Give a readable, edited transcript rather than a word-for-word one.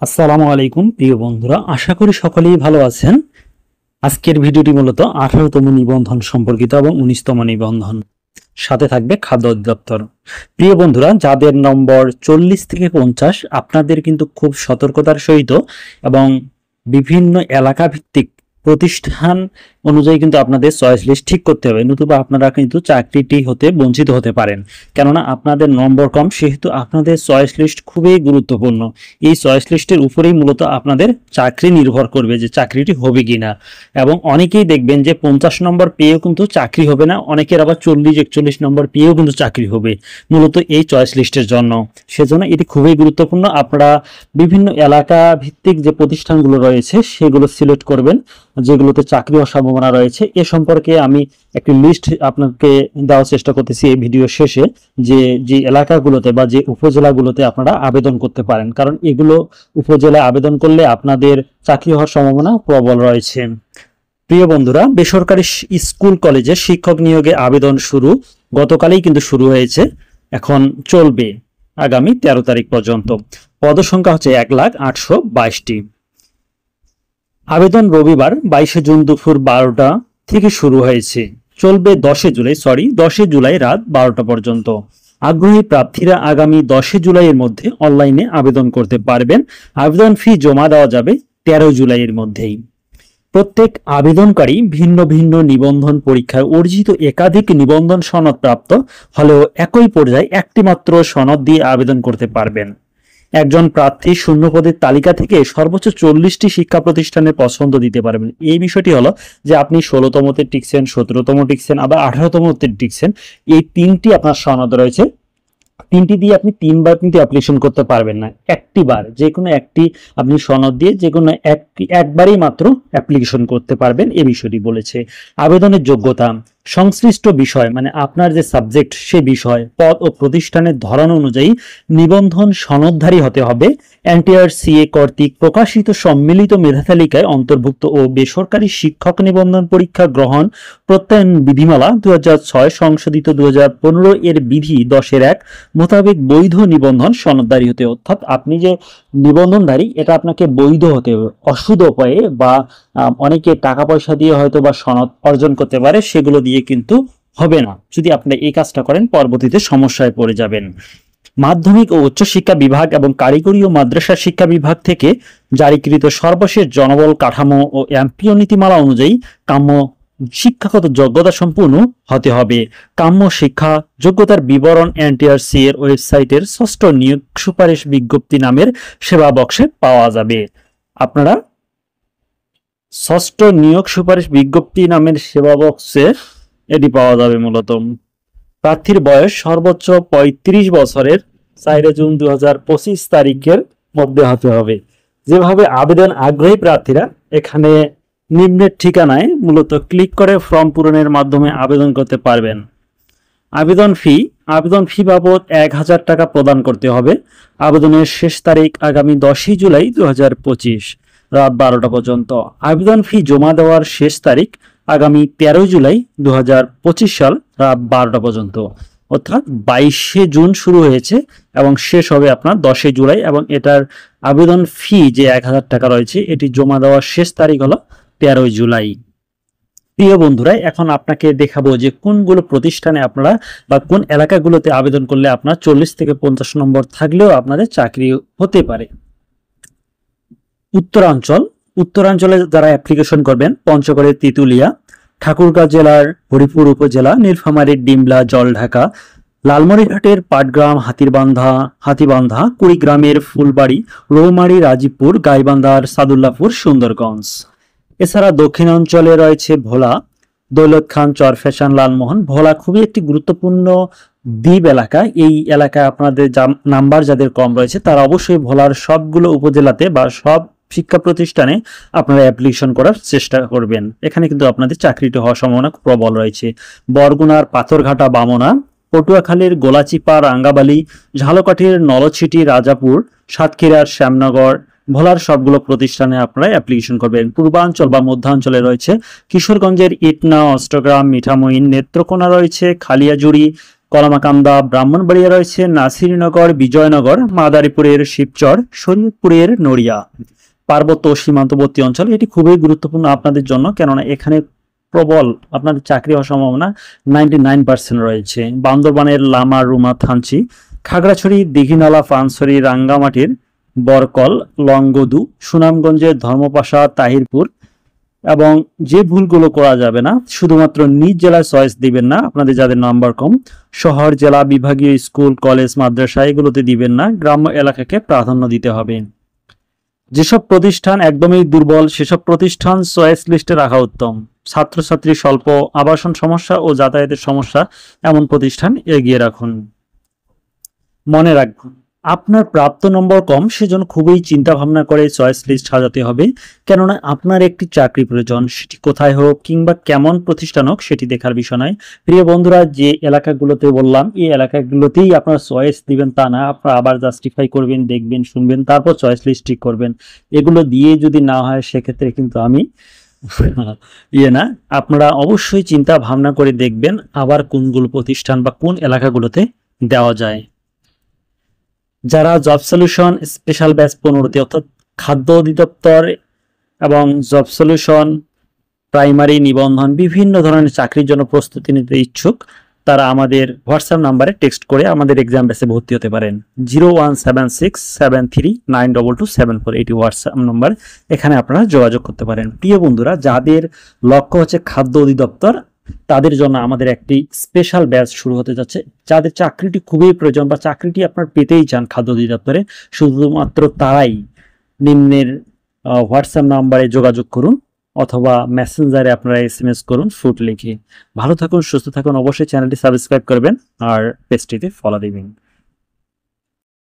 আসসালামু আলাইকুম প্রিয় বন্ধুরা, আশা করি সকলেই ভালো আছেন। আজকের ভিডিওটি মূলত 18তম নিবন্ধন সম্পর্কিত এবং 19তম নিবন্ধন, সাথে থাকবে খাদ্য অধিদপ্তর। প্রিয় বন্ধুরা, যাদের নম্বর 40 থেকে 50 আপনাদের কিন্তু খুব সতর্কতার সহিত এবং বিভিন্ন এলাকা ভিত্তিক প্রতিষ্ঠান অনুযায়ী কিন্তু আপনাদের চয়েস লিস্ট ঠিক করতে হবে, নতুবা আপনারা কিন্তু চাকরিটি হতে বঞ্চিত হতে পারেন। কেননা আপনাদের নম্বর কম, সেহেতু আপনাদের চয়েস লিস্ট খুবই গুরুত্বপূর্ণ। এই চয়েস লিস্টের উপরেই মূলত আপনাদের চাকরি নির্ভর করবে যে চাকরিটি হবে কিনা। এবং অনেকেই দেখবেন যে 50 নম্বর পেয়েও কিন্তু চাকরি হবে না, অনেকের আবার 40-41 নম্বর পেয়েও কিন্তু চাকরি হবে, মূলত এই চয়েস লিস্টের জন্য। সেজন্য এটি খুবই গুরুত্বপূর্ণ। আপনারা বিভিন্ন এলাকা ভিত্তিক যে প্রতিষ্ঠানগুলো রয়েছে সেগুলো সিলেক্ট করবেন যেগুলোতে চাকরি হওয়ার সম্ভাবনা রয়েছে। এ সম্পর্কে আমি একটি লিস্ট আপনাকে দেওয়ার চেষ্টা করতেছি এই ভিডিও শেষে, যে যে এলাকাগুলোতে বা যে উপজেলাগুলোতে আপনারা আবেদন করতে পারেন, কারণ এগুলো উপজেলায় আবেদন করলে আপনাদের চাকরি হওয়ার সম্ভাবনা প্রবল রয়েছে। প্রিয় বন্ধুরা, বেসরকারি স্কুল কলেজে শিক্ষক নিয়োগে আবেদন শুরু গতকালই কিন্তু শুরু হয়েছে, এখন চলবে আগামী 13 তারিখ পর্যন্ত। পদসংখ্যা হচ্ছে 1,08,22টি। আবেদন রবিবার 22 জুন দুপুর 12টা থেকে শুরু হয়েছে, চলবে 10 জুলাই রাত 12টা পর্যন্ত। আগ্রহী প্রার্থীরা আগামী 10 জুলাইয়ের মধ্যে অনলাইনে আবেদন করতে পারবেন। আবেদন ফি জমা দেওয়া যাবে 13 জুলাইয়ের মধ্যেই। প্রত্যেক আবেদনকারী ভিন্ন ভিন্ন নিবন্ধন পরীক্ষায় অর্জিত একাধিক নিবন্ধন সনদ প্রাপ্ত হলেও একই পর্যায়ে একটি মাত্র সনদ দিয়ে আবেদন করতে পারবেন। একজন প্রার্থী শূন্য পদের তালিকা থেকে সর্বোচ্চ 40টি শিক্ষা প্রতিষ্ঠানের পছন্দ দিতে পারবেন। এই বিষয়টি হলো যে আপনি 16তমতে টিকছেন, 17তম টিকছেন, আবার 18তমতে টিকছেন, এই তিনটি আপনার সনদ রয়েছে। তিনটি দিয়ে আপনি তিনবার কিন্তু অ্যাপ্লিকেশন করতে পারবেন না, একটি বার যে কোনো একটি আপনি সনদ দিয়ে যে কোনো একবারই মাত্র অ্যাপ্লিকেশন করতে পারবেন, এই বিষয়টি বলেছে। আবেদনের যোগ্যতা সংশ্লিষ্ট বিষয় মানে আপনার যে সাবজেক্ট সে বিষয়, পদ ও প্রতিষ্ঠানের ধরন অনুযায়ী নিবন্ধন সনদধারী হতে হবে। এনটিআরসিএ কর্তৃক প্রকাশিত সম্মিলিত মেধা তালিকায় অন্তর্ভুক্ত ও বেসরকারি শিক্ষক নিবন্ধন পরীক্ষা গ্রহণ প্রত্যয়ন বিধিমালা 2006 সংশোধিত 2015 এর বিধি 10-1 মোতাবেক বৈধ নিবন্ধন সনদধারী হতে, অর্থাৎ আপনি যে নিবন্ধনধারী এটা আপনাকে বৈধ হতে হবে। অসুদ উপায়ে বা অনেকে টাকা পয়সা দিয়ে হয়তো বা সনদ অর্জন করতে পারে, সেগুলো দিয়ে কিন্তু হবে না। যদি আপনি এই কাজটা করেন পরবর্তীতে সমস্যায় পড়ে যাবেন। মাধ্যমিক ও উচ্চশিক্ষা বিভাগ এবং কারিগরি ও মাদ্রাসা শিক্ষা বিভাগ থেকে জারিকৃত সর্বশেষ জনবল কাঠামো ও এমপিও নীতিমালা অনুযায়ী কাম্য শিক্ষাগত যোগ্যতা সম্পূর্ণ হতে হবে। কাম্য শিক্ষা যোগ্যতার বিবরণ এনটিআরসি এর ওয়েবসাইটের 6ষ্ঠ নিয়োগ সুপারিশ বিজ্ঞপ্তি নামের সেবা বক্সে পাওয়া যাবে। আপনারা 6ষ্ঠ নিয়োগ সুপারিশ বিজ্ঞপ্তি নামের সেবা বক্সে এটি পাওয়া যাবে। মূলত প্রার্থীর বয়স সর্বোচ্চ 35 বছরের 4 জুন 2025 তারিখের মধ্যে হতে হবে। যেভাবে আবেদন আগ্রহী প্রার্থীরা এখানে নিম্নের ঠিকানায় মূলত ক্লিক করে ফর্ম পূরণের মাধ্যমে আবেদন করতে পারবেন। আবেদন ফি বাবদ 1000 টাকা প্রদান করতে হবে। আবেদনের শেষ তারিখ আগামী 10 জুলাই 2025 রাত 12টা পর্যন্ত। আবেদন ফি জমা দেওয়ার শেষ তারিখ আগামী 13 জুলাই 2025 সাল রাত 12টা পর্যন্ত, অর্থাৎ 22 জুন শুরু হয়েছে এবং শেষ হবে আপনার 10 জুলাই। এবং এটার আবেদন ফি যে 1000 টাকা রয়েছে এটি জমা দেওয়ার শেষ তারিখ হলো 13 জুলাই। প্রিয় বন্ধুরা, এখন আপনাকে দেখাবো যে কোনগুলো প্রতিষ্ঠানে আপনারা বা কোন এলাকাগুলোতে আবেদন করলে আপনার 40 থেকে 50 নম্বর থাকলেও আপনাদের চাকরি হতে পারে। উত্তরাঞ্চলে যারা অ্যাপ্লিকেশন করবেন পঞ্চগড়ের তেঁতুলিয়া, ঠাকুরগাঁও জেলার হরিপুর উপজেলা, নীলফামারীর ডিমলা, জলঢাকা, লালমনিরহাটের পাটগ্রাম, হাতিবান্ধা, কুড়িগ্রামের ফুলবাড়ি, রৌমারী, রাজীবপুর, গাইবান্ধার সাদুল্লাপুর, সুন্দরগঞ্জ। এছাড়া দক্ষিণাঞ্চলে রয়েছে ভোলা, দৌলত খান, চরফ্যাশন, লালমোহন। ভোলা খুবই একটি গুরুত্বপূর্ণ দ্বীপ এলাকা। এই এলাকায় আপনাদের নাম্বার যাদের কম রয়েছে তারা অবশ্যই ভোলার সবগুলো উপজেলাতে বা সব শিক্ষা প্রতিষ্ঠানে আপনারা অ্যাপ্লিকেশন করার চেষ্টা করবেন। এখানে কিন্তু আপনাদের চাকরিটি হওয়ার সম্ভাবনা প্রবল রয়েছে। বরগুনার পাথরঘাটা, বামনা, পটুয়াখালীর গোলাচিপা, রাঙ্গাবালি, ঝালকাঠির নলছিটি, রাজাপুর, সাতক্ষীরার শ্যামনগর, ভোলার সবগুলো প্রতিষ্ঠানে আপনারা অ্যাপ্লিকেশন করবেন। পূর্বাঞ্চল বা মধ্যাঞ্চলে রয়েছে কিশোরগঞ্জের ইটনা, অষ্টগ্রাম, মিঠামইন, নেত্রকোনা রয়েছে, খালিয়াজুড়ি, কলামাকান্দা, ব্রাহ্মণবাড়িয়া রয়েছে নাসিরনগর, বিজয়নগর, মাদারীপুরের শিবচর, শরীয়তপুরের নড়িয়া। পার্বত্য ও সীমান্তবর্তী অঞ্চল, এটি খুবই গুরুত্বপূর্ণ আপনাদের জন্য, কেননা এখানে প্রবল আপনাদের চাকরি হওয়ার সম্ভাবনা 99% রয়েছে। বান্দরবানের লামা, রুমা, থানচি, খাগড়াছড়ি, দীঘিনালা, পানছড়ি, রাঙ্গামাটির বরকল, লংগদু, সুনামগঞ্জের ধর্মপাশা, তাহিরপুর। এবং যে ভুলগুলো করা যাবে না, শুধুমাত্র নিজ জেলায় চয়েস দিবেন না, আপনাদের যাদের নাম্বার কম, শহর, জেলা, বিভাগীয় স্কুল, কলেজ, মাদ্রাসা এগুলোতে দিবেন না, গ্রাম্য এলাকাকে প্রাধান্য দিতে হবে। যেসব প্রতিষ্ঠান একদমই দুর্বল সেসব প্রতিষ্ঠান চয়েস লিস্টে রাখা উত্তম। ছাত্রছাত্রী স্বল্প, আবাসন সমস্যা ও যাতায়াতের সমস্যা এমন প্রতিষ্ঠান এগিয়ে রাখুন। মনে রাখুন, আপনার প্রাপ্ত নম্বর কম, সেজন্য খুবই চিন্তা ভাবনা করে চয়েস লিস্ট সাজাতে হবে, কেননা আপনার একটি চাকরি প্রয়োজন, সেটি কোথায় হোক কিংবা কেমন প্রতিষ্ঠান হোক সেটি দেখার বিষয় নয়। প্রিয় বন্ধুরা, যে এলাকাগুলোতে বললাম এই এলাকাগুলোতেই আপনার চয়েস দিবেন তা না, আপনারা আবার জাস্টিফাই করবেন, দেখবেন, শুনবেন, তারপর চয়েস লিস্ট ঠিক করবেন। এগুলো দিয়ে যদি না হয় সেক্ষেত্রে কিন্তু আমি না, আপনারা অবশ্যই চিন্তা ভাবনা করে দেখবেন আবার কোনগুলো প্রতিষ্ঠান বা কোন এলাকাগুলোতে দেওয়া যায়। যারা জব সলিউশন স্পেশাল ব্যাচ 15তে অর্থাৎ খাদ্য অধিদপ্তর এবং জব সলিউশন প্রাইমারি নিবন্ধন বিভিন্ন ধরনের চাকরির জন্য প্রস্তুতি নিতে ইচ্ছুক, তারা আমাদের হোয়াটসঅ্যাপ নাম্বারে টেক্সট করে আমাদের এক্সাম ব্যাচে ভর্তি হতে পারেন। 01767392274 এটি হোয়াটসঅ্যাপ নাম্বার, এখানে আপনারা যোগাযোগ করতে পারেন। প্রিয় বন্ধুরা, যাদের লক্ষ্য হচ্ছে খাদ্য অধিদপ্তর তাদের জন্য আমাদের একটি স্পেশাল ব্যাচ শুরু হতে যাচ্ছে। যাদের চাকরিটি খুবই প্রয়োজন বা চাকরিটি আপনার পেতেই চান খাদ্য অধিদপ্তরে, শুধুমাত্র তারাই নিম্নের হোয়াটসঅ্যাপ নাম্বারে যোগাযোগ করুন অথবা মেসেঞ্জারে আপনারা SMS করুন ফুড লিখে। ভালো থাকুন, সুস্থ থাকুন, অবশ্যই চ্যানেলটি সাবস্ক্রাইব করবেন আর পেজটিতে ফলো দিবেন।